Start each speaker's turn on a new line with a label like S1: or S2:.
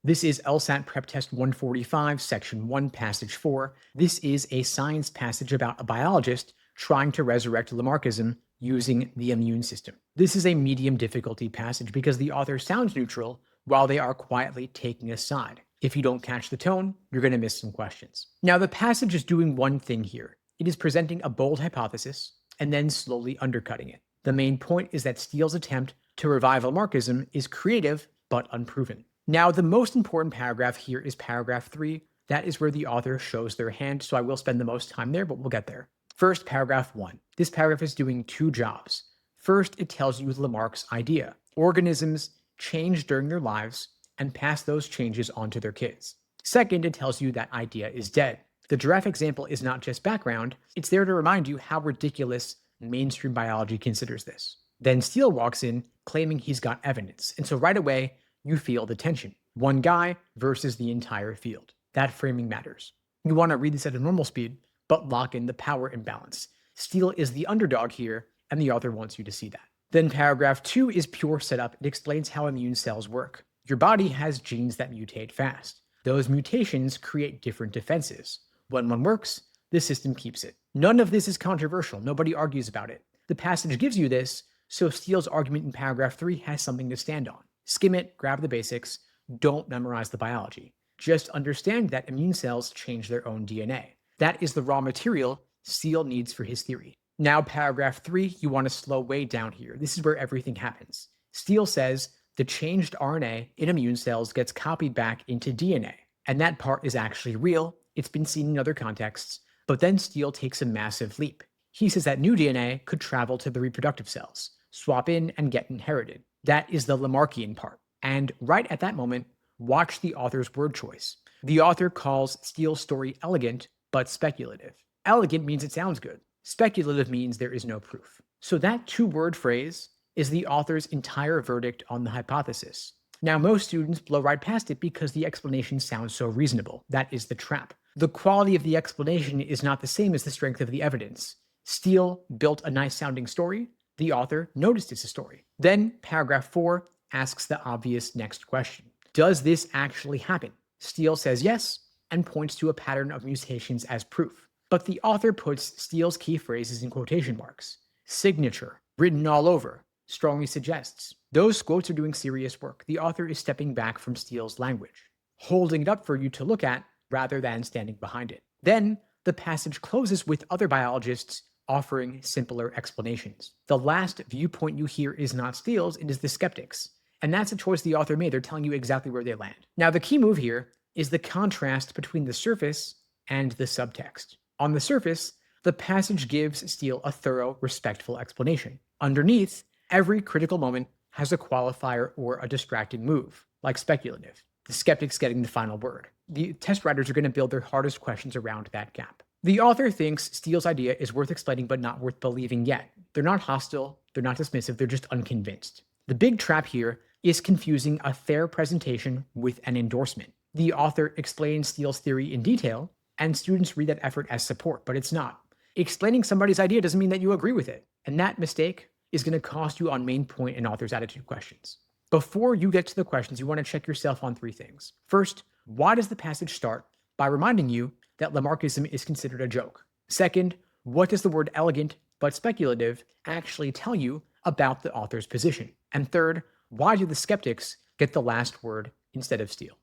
S1: This is LSAT Prep Test 145, Section 1, Passage 4. This is a science passage about a biologist trying to resurrect Lamarckism using the immune system. This is a medium difficulty passage because the author sounds neutral while they are quietly taking a side. If you don't catch the tone, you're going to miss some questions. Now, the passage is doing one thing here. It is presenting a bold hypothesis and then slowly undercutting it. The main point is that Steele's attempt to revive Lamarckism is creative but unproven. Now, the most important paragraph here is paragraph 3. That is where the author shows their hand, so I will spend the most time there, but we'll get there. First, paragraph 1. This paragraph is doing two jobs. First, it tells you Lamarck's idea. Organisms change during their lives and pass those changes on to their kids. Second, it tells you that idea is dead. The giraffe example is not just background, it's there to remind you how ridiculous mainstream biology considers this. Then Steele walks in claiming he's got evidence, and so right away, you feel the tension. One guy versus the entire field. That framing matters. You want to read this at a normal speed, but lock in the power imbalance. Steele is the underdog here, and the author wants you to see that. Then paragraph 2 is pure setup. It explains how immune cells work. Your body has genes that mutate fast. Those mutations create different defenses. When one works, the system keeps it. None of this is controversial. Nobody argues about it. The passage gives you this, so Steele's argument in paragraph 3 has something to stand on. Skim it, grab the basics, don't memorize the biology. Just understand that immune cells change their own DNA. That is the raw material Steele needs for his theory. Now, paragraph 3, you want to slow way down here. This is where everything happens. Steele says the changed RNA in immune cells gets copied back into DNA. And that part is actually real. It's been seen in other contexts. But then Steele takes a massive leap. He says that new DNA could travel to the reproductive cells, swap in, and get inherited. That is the Lamarckian part. And right at that moment, watch the author's word choice. The author calls Steele's story elegant, but speculative. Elegant means it sounds good. Speculative means there is no proof. So that two-word phrase is the author's entire verdict on the hypothesis. Now, most students blow right past it because the explanation sounds so reasonable. That is the trap. The quality of the explanation is not the same as the strength of the evidence. Steele built a nice-sounding story. The author noticed it's a story. Then, paragraph 4 asks the obvious next question. Does this actually happen? Steele says yes, and points to a pattern of mutations as proof. But the author puts Steele's key phrases in quotation marks. Signature, written all over, strongly suggests. Those quotes are doing serious work. The author is stepping back from Steele's language, holding it up for you to look at rather than standing behind it. Then, the passage closes with other biologists offering simpler explanations. The last viewpoint you hear is not Steele's, it is the skeptics. And that's a choice the author made. They're telling you exactly where they land. Now, the key move here is the contrast between the surface and the subtext. On the surface, the passage gives Steele a thorough, respectful explanation. Underneath, every critical moment has a qualifier or a distracting move, like speculative. The skeptic's getting the final word. The test writers are going to build their hardest questions around that gap. The author thinks Steele's idea is worth explaining but not worth believing yet. They're not hostile, they're not dismissive, they're just unconvinced. The big trap here is confusing a fair presentation with an endorsement. The author explains Steele's theory in detail, and students read that effort as support, but it's not. Explaining somebody's idea doesn't mean that you agree with it, and that mistake is going to cost you on main point and author's attitude questions. Before you get to the questions, you want to check yourself on 3 things. First, why does the passage start by reminding you that Lamarckism is considered a joke? Second, what does the word elegant but speculative actually tell you about the author's position? And third, why do the skeptics get the last word instead of Steele?